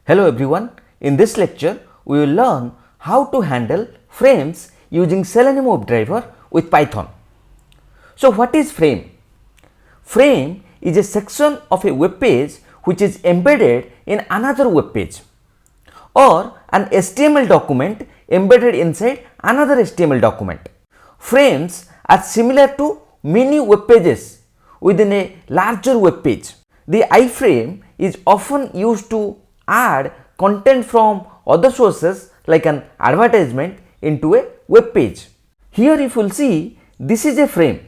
Hello everyone, in this lecture we will learn how to handle frames using Selenium webdriver with Python. So what is frame? Frame is a section of a web page which is embedded in another web page or an HTML document embedded inside another HTML document. Frames are similar to mini web pages within a larger web page. The iFrame is often used to add content from other sources like an advertisement into a web page. Here if you will see, this is a frame,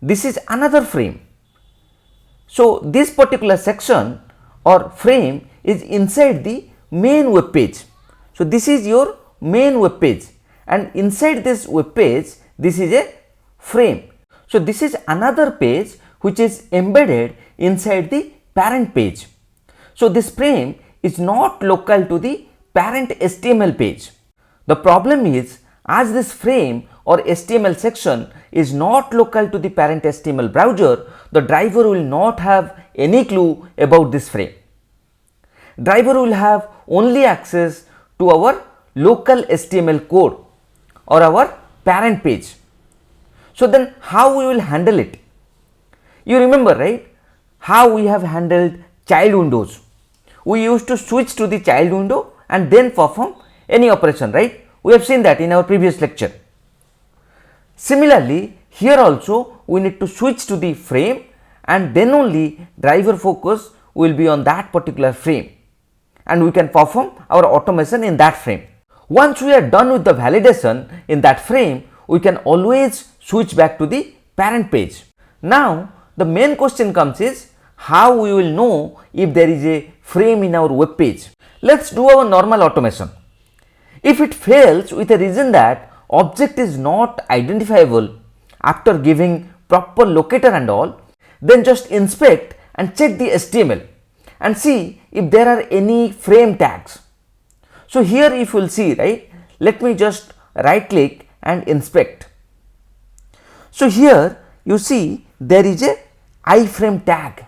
this is another frame. So this particular section or frame is inside the main web page. So this is your main web page, and inside this web page this is a frame. So this is another page which is embedded inside the parent page. So this frame is not local to the parent HTML page. The problem is, as this frame or HTML section is not local to the parent HTML browser, the driver will not have any clue about this frame. Driver will have only access to our local HTML code or our parent page. So then how we will handle it? You remember, right, how we have handled child windows. We used to switch to the child window and then perform any operation, right? We have seen that in our previous lecture. Similarly, here also we need to switch to the frame, and then only driver focus will be on that particular frame, and we can perform our automation in that frame. Once we are done with the validation in that frame, we can always switch back to the parent page. Now the main question comes is, how we will know if there is a frame in our web page. Let's do our normal automation. If it fails with a reason that object is not identifiable after giving proper locator and all, then just inspect and check the HTML and see if there are any frame tags. So here if you will see, right, let me just right click and inspect. So here you see there is a iFrame tag.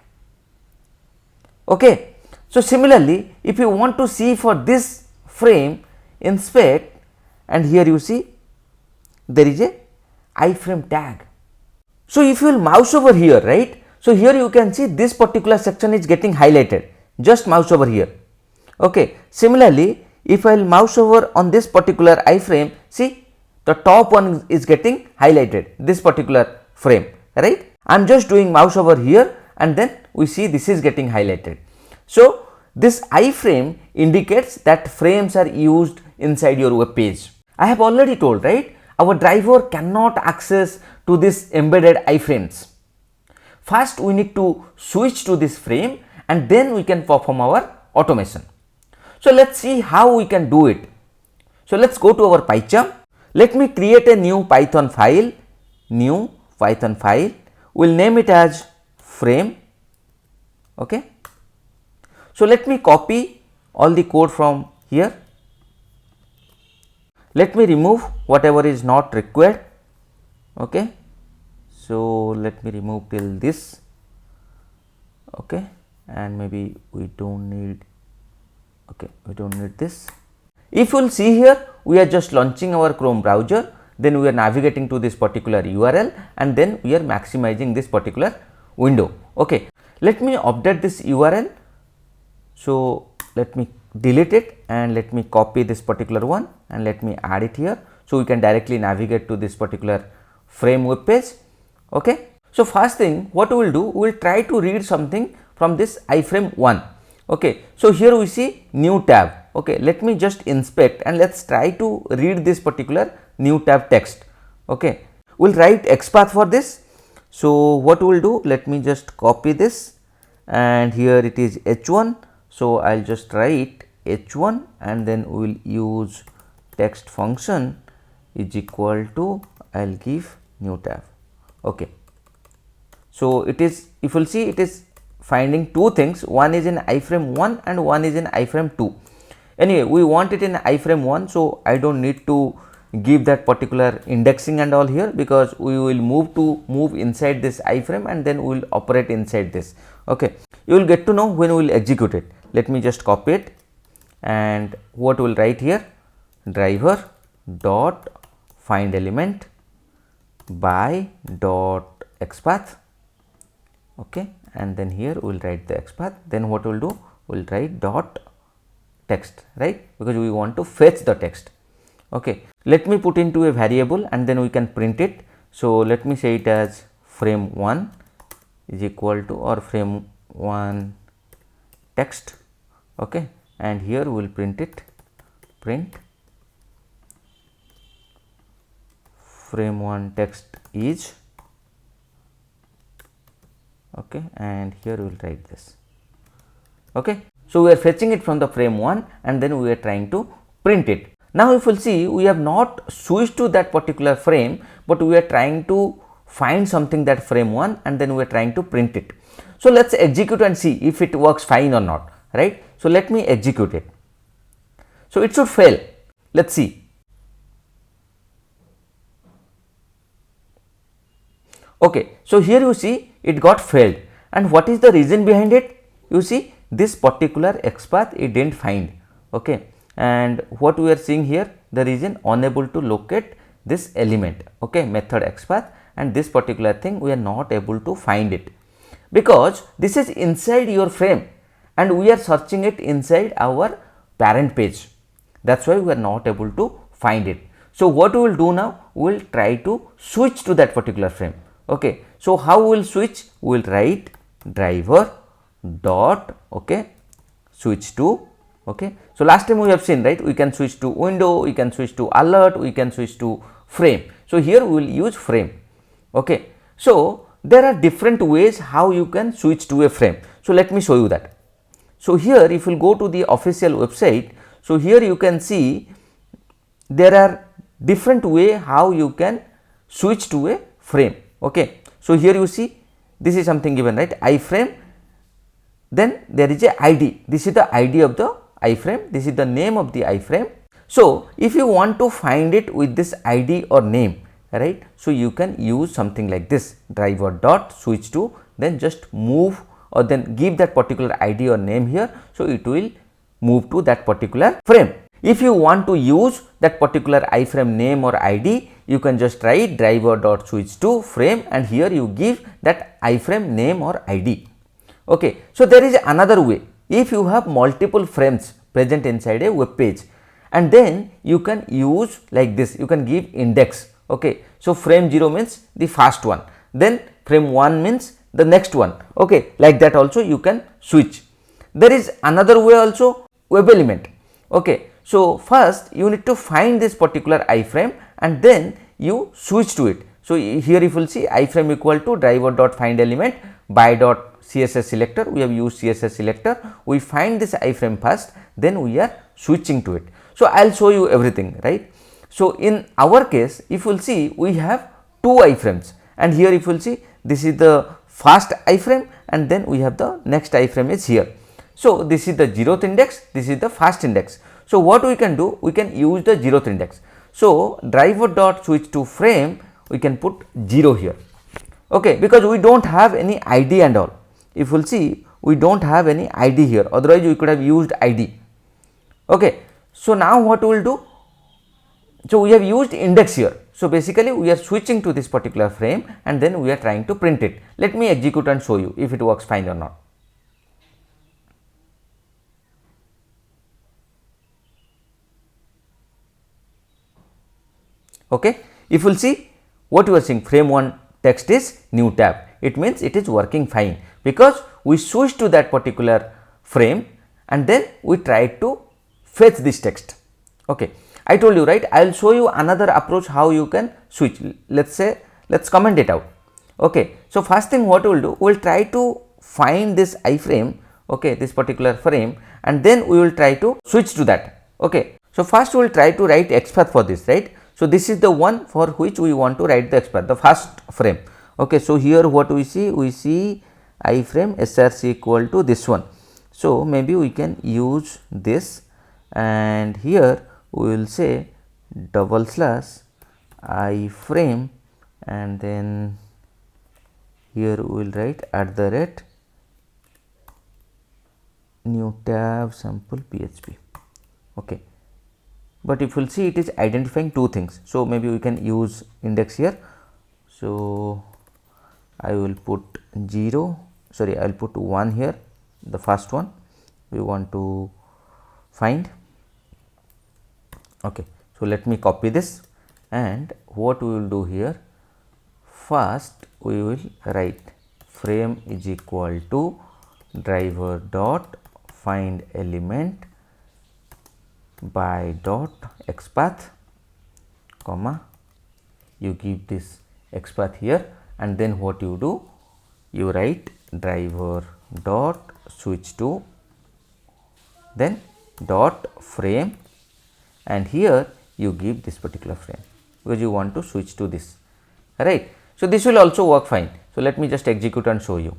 Okay. So similarly, if you want to see for this frame, inspect, and here you see there is a iFrame tag. So if you will mouse over here, right, so here you can see this particular section is getting highlighted. Just mouse over here. Okay. Similarly, if I will mouse over on this particular iFrame, see the top one is getting highlighted, this particular frame, right. I am just doing mouse over here and then we see this is getting highlighted. So this iFrame indicates that frames are used inside your web page. I have already told, right, our driver cannot access to this embedded iFrames. First we need to switch to this frame and then we can perform our automation. So let's see how we can do it. So let's go to our PyCharm. Let me create a new Python file, we'll name it as frame. Okay. So let me copy all the code from here. Let me remove whatever is not required. Okay. So let me remove till this. Okay. And maybe we don't need, okay, we don't need this. If you will see here, we are just launching our Chrome browser, then we are navigating to this particular URL and then we are maximizing this particular window. Okay. Let me update this URL. So let me delete it and let me copy this particular one and let me add it here. So we can directly navigate to this particular frame web page. Okay. So first thing what we will do, we will try to read something from this iFrame 1. Okay. So here we see new tab. Okay. Let me just inspect and let's try to read this particular new tab text. Okay. We will write XPath for this. So what we will do, let me just copy this and here it is H1. So I will just write H1 and then we will use text function is equal to, I will give new tab. Okay. So it is, if you will see, it is finding two things, one is in iFrame 1 and one is in iFrame 2. Anyway, we want it in iFrame 1, so I don't need to give that particular indexing and all here, because we will move inside this iFrame and then we will operate inside this. Okay, you will get to know when we will execute it. Let me just copy it and what we will write here, driver dot find element by dot xpath, okay, and then here we will write the xpath. Then what we will do, we will write dot text, right, because we want to fetch the text. Okay, let me put into a variable and then we can print it. So let me say it as frame1 is equal to, or frame1 text, okay, and here we will print it, print frame1 text is, okay, and here we will write this, okay. So we are fetching it from the frame1 and then we are trying to print it. Now if you will see, we have not switched to that particular frame, but we are trying to find something that frame1 and then we are trying to print it. So let's execute and see if it works fine or not, right. So let me execute it. So it should fail. Let's see. Okay, so here you see it got failed, and what is the reason behind it? You see this particular XPath it didn't find, okay, and what we are seeing here, the reason unable to locate this element, okay, method XPath, and this particular thing we are not able to find it because this is inside your frame and we are searching it inside our parent page. That's why we are not able to find it. So what we will do now, we will try to switch to that particular frame. Okay, so how we will switch? We will write driver dot, okay, switch to, okay. So last time we have seen, right, we can switch to window, we can switch to alert, we can switch to frame. So here we will use frame, okay. So there are different ways how you can switch to a frame. So let me show you that. So here if you go to the official website, so here you can see there are different way how you can switch to a frame, okay. So here you see this is something given, right, iFrame, then there is a ID, this is the ID of the iFrame, this is the name of the iFrame. So if you want to find it with this ID or name, right, so you can use something like this, driver dot switch to, then just move or then give that particular ID or name here, so it will move to that particular frame. If you want to use that particular iFrame name or ID, you can just write driver dot switch to frame and here you give that iFrame name or ID. Okay, so there is another way. If you have multiple frames present inside a web page, and then you can use like this, you can give index, okay. So frame 0 means the first one, then frame 1 means the next one, okay, like that also you can switch. There is another way also, web element, okay. So first you need to find this particular iFrame and then you switch to it. So here if you will see iFrame equal to driver dot find element by dot CSS selector, we have used CSS selector, we find this iFrame first, then we are switching to it. So I will show you everything, right. So in our case if you will see we have two iFrames, and here if you will see this is the first iFrame and then we have the next iFrame is here. So this is the 0th index, this is the first index. So what we can do, we can use the 0th index. So driver dot switch to frame, we can put 0 here, okay, because we don't have any ID and all. If you will see we don't have any ID here, otherwise we could have used ID, okay. So now what we will do, so we have used index here. So basically we are switching to this particular frame and then we are trying to print it. Let me execute and show you if it works fine or not. Okay, if you will see what you are seeing, frame 1 text is new tab, it means it is working fine because we switched to that particular frame and then we tried to fetch this text, okay. I told you, right, I will show you another approach how you can switch. Let's say, let's comment it out, okay. So first thing what we will do, we will try to find this iFrame, okay, this particular frame, and then we will try to switch to that, okay. So first we will try to write XPath for this, right. So this is the one for which we want to write the XPath, the first frame, okay. So here what we see iFrame src equal to this one. So maybe we can use this, and here we will say double slash iFrame, and then here we will write @ new tab sample PHP, Okay. But if you will see, it is identifying two things. So, maybe we can use index here. So, I will put 0, sorry, I will put 1 here, the first one we want to find. Okay. So, let me copy this, and what we will do here, first we will write frame is equal to driver dot find element by dot xpath, comma, you give this xpath here, and then what you do, you write driver dot switch to, then dot frame, and here you give this particular frame because you want to switch to this, right. So, this will also work fine. So, let me just execute and show you.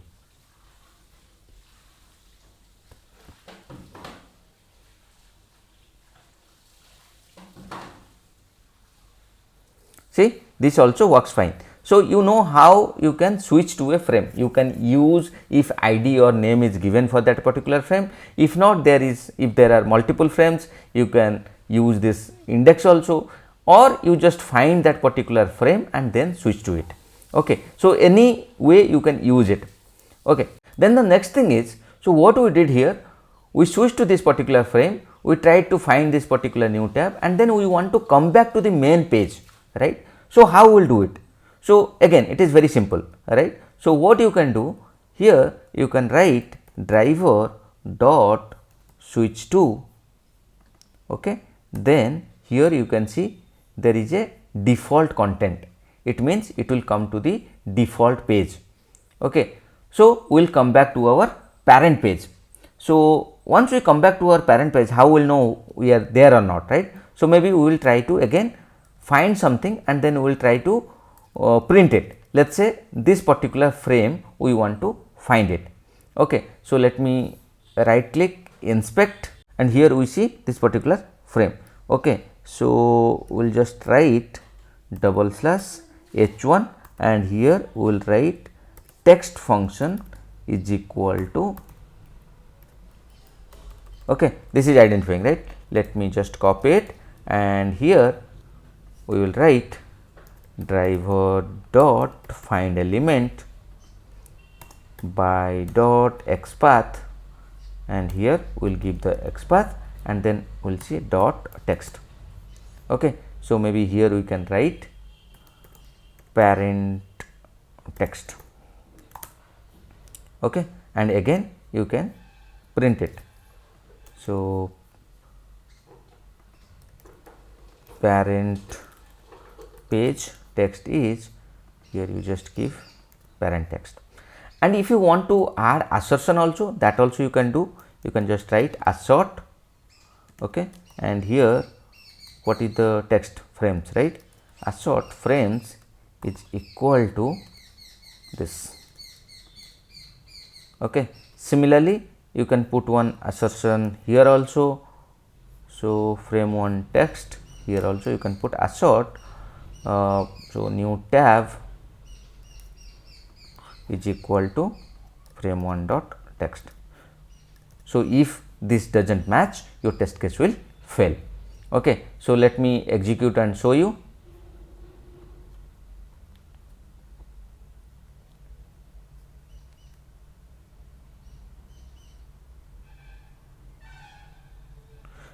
See, this also works fine. So, you know how you can switch to a frame. You can use if ID or name is given for that particular frame. If not, if there are multiple frames, you can use this index also, or you just find that particular frame and then switch to it. Okay. So, any way you can use it. Okay. Then the next thing is, so what we did here, we switched to this particular frame, we tried to find this particular new tab, and then we want to come back to the main page, right. So, how we will do it? So, again it is very simple, right. So, what you can do here, you can write driver dot switch to, okay. Then here you can see there is a default content, it means it will come to the default page, okay. So, we will come back to our parent page. So, once we come back to our parent page, how we will know we are there or not, right. So, maybe we will try to again find something, and then we will try to print it. Let us say this particular frame we want to find it, okay. So, let me right click, inspect, and here we see this particular frame, okay. So, we will just write /h1, and here we will write text function is equal to, okay, this is identifying, right. Let me just copy it, and here we will write driver dot find element by dot xpath, and here we will give the xpath, and then we will see dot text, okay. So, maybe here we can write parent text, okay, and again you can print it. So, parent page text is, here you just give parent text, and if you want to add assertion also, that also you can do. You can just write assert, okay, and here what is the text? Frames, right. Assert frames is equal to this, okay. Similarly, you can put one assertion here also. So, frame 1 text, here also you can put assert, so new tab is equal to frame 1 dot text. So, if this does not match, your test case will fail, okay. So, let me execute and show you.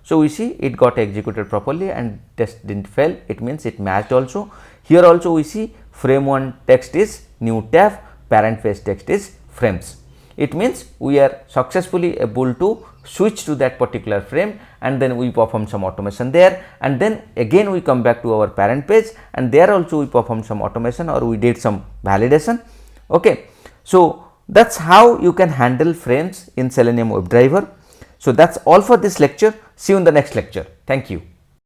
So, we see it got executed properly and test did not fail, it means it matched also. Here also we see frame 1 text is new tab, parent page text is frames. It means we are successfully able to switch to that particular frame, and then we perform some automation there, and then again we come back to our parent page, and there also we perform some automation or we did some validation, okay. So, that is how you can handle frames in Selenium WebDriver. So, that is all for this lecture. See you in the next lecture. Thank you.